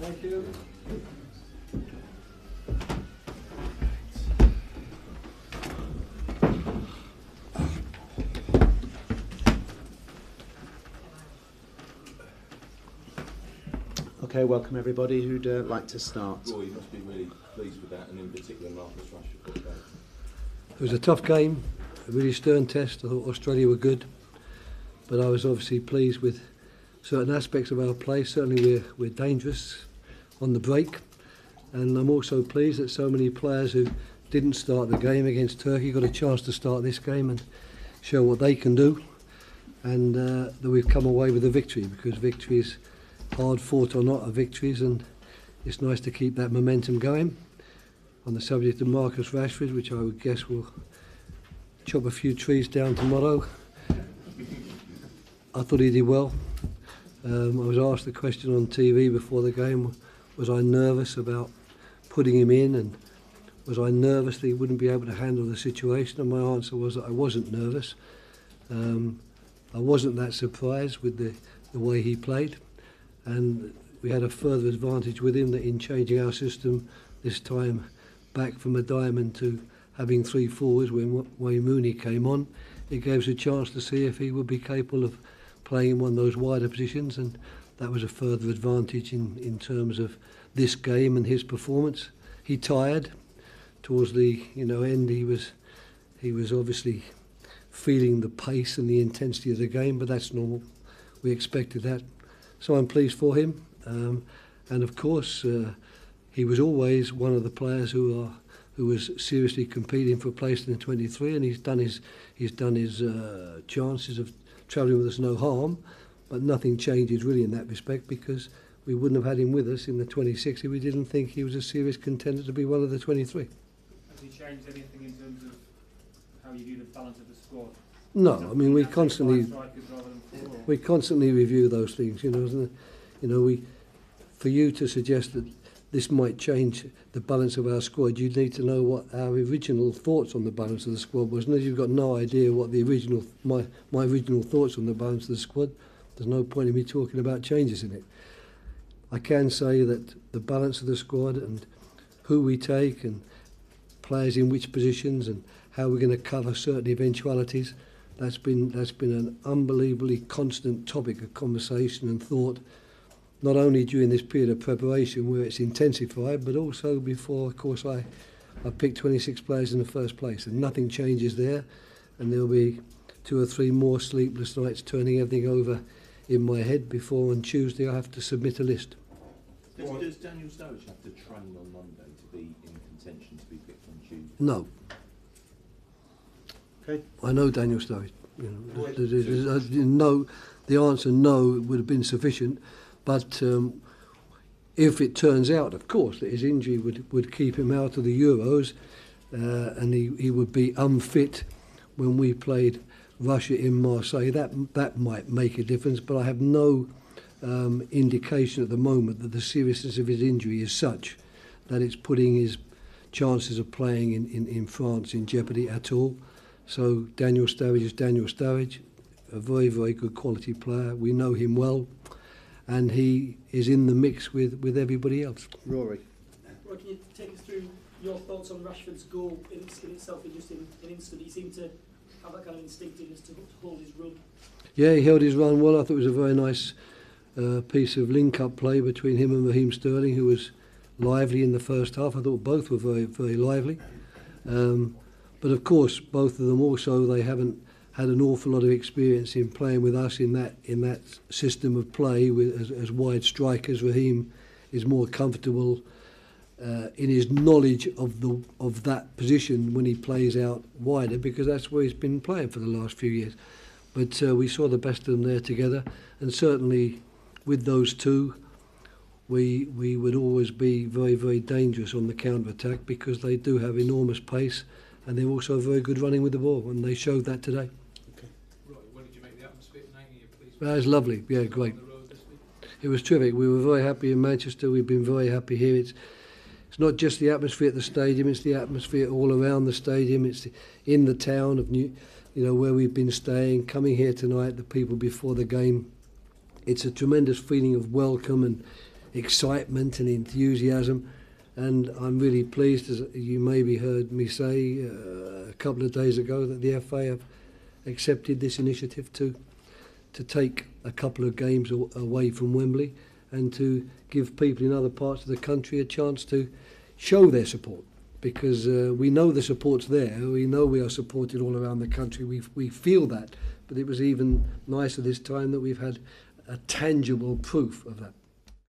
Thank you. Okay, welcome everybody. Who'd like to start? Roy, you must be really pleased with that, and in particular Marcus Rashford. It was a tough game, a really stern test. I thought Australia were good, but I was obviously pleased with certain aspects of our play. Certainly we're dangerous on the break, and I'm also pleased that so many players who didn't start the game against Turkey got a chance to start this game and show what they can do, and that we've come away with a victory, because victories, hard fought or not, are victories, and it's nice to keep that momentum going. On the subject of Marcus Rashford, which I would guess will chop a few trees down tomorrow, I thought he did well. I was asked the question on TV before the game, was I nervous about putting him in, and was I nervous that he wouldn't be able to handle the situation, and my answer was that I wasn't nervous. I wasn't that surprised with the way he played, and we had a further advantage with him that in changing our system this time back from a diamond to having three forwards when Wayne Mooney came on, it gave us a chance to see if he would be capable of playing in one of those wider positions, and that was a further advantage in terms of this game and his performance. He tired towards the end. He was obviously feeling the pace and the intensity of the game, but that's normal. We expected that. So I'm pleased for him, and of course he was always one of the players who was seriously competing for a place in the 23, and he's done his chances of travelling with us no harm, but nothing changes really in that respect, because we wouldn't have had him with us in the 26 if we didn't think he was a serious contender to be one of the 23. Has he changed anything in terms of how you view the balance of the squad? No, I mean we constantly review those things, isn't it? For you to suggest that this might change the balance of our squad, you need to know what our original thoughts on the balance of the squad was. And if you've got no idea what my original thoughts on the balance of the squad, there's no point in me talking about changes in it. I can say that the balance of the squad and who we take and players in which positions and how we're going to cover certain eventualities, that's been an unbelievably constant topic of conversation and thought, not only during this period of preparation where it's intensified, but also before, of course, I picked 26 players in the first place, and nothing changes there, and there'll be 2 or 3 more sleepless nights turning everything over in my head before on Tuesday I have to submit a list. Does Daniel Sturridge have to train on Monday to be in contention to be picked on Tuesday? No. Okay. I know Daniel Sturridge. No, the answer no would have been sufficient, but if it turns out, of course, that his injury would keep him out of the Euros, and he would be unfit when we played Russia in Marseille, that might make a difference, but I have no indication at the moment that the seriousness of his injury is such that it's putting his chances of playing in France in jeopardy at all. So Daniel Sturridge is Daniel Sturridge, a very, very good quality player. We know him well, and he is in the mix with everybody else. Rory. Roy, can you take us through your thoughts on Rashford's goal in itself, in just an instant? He seemed to have that kind of instinctiveness to hold his run. Yeah, he held his run well. I thought it was a very nice piece of link-up play between him and Raheem Sterling, who was lively in the first half. I thought both were very, very lively. But of course, both of them also, they haven't had an awful lot of experience in playing with us in that system of play with as wide strikers. Raheem is more comfortable in his knowledge of that position when he plays out wider, because that's where he's been playing for the last few years. But we saw the best of them there together, and certainly with those two, we would always be very, very dangerous on the counter-attack, because they do have enormous pace, and they're also very good running with the ball, and they showed that today. Okay. Right, what did you make the atmosphere tonight? That was lovely, yeah, great. It was terrific. We were very happy in Manchester. We've been very happy here. It's not just the atmosphere at the stadium, it's the atmosphere all around the stadium. It's in the town of where we've been staying, coming here tonight, the people before the game. It's a tremendous feeling of welcome and excitement and enthusiasm. And I'm really pleased, as you maybe heard me say a couple of days ago, that the FA have accepted this initiative to take a couple of games away from Wembley and to give people in other parts of the country a chance to show their support. Because we know the support's there, we know we are supported all around the country, we feel that. But it was even nicer this time that we've had a tangible proof of that.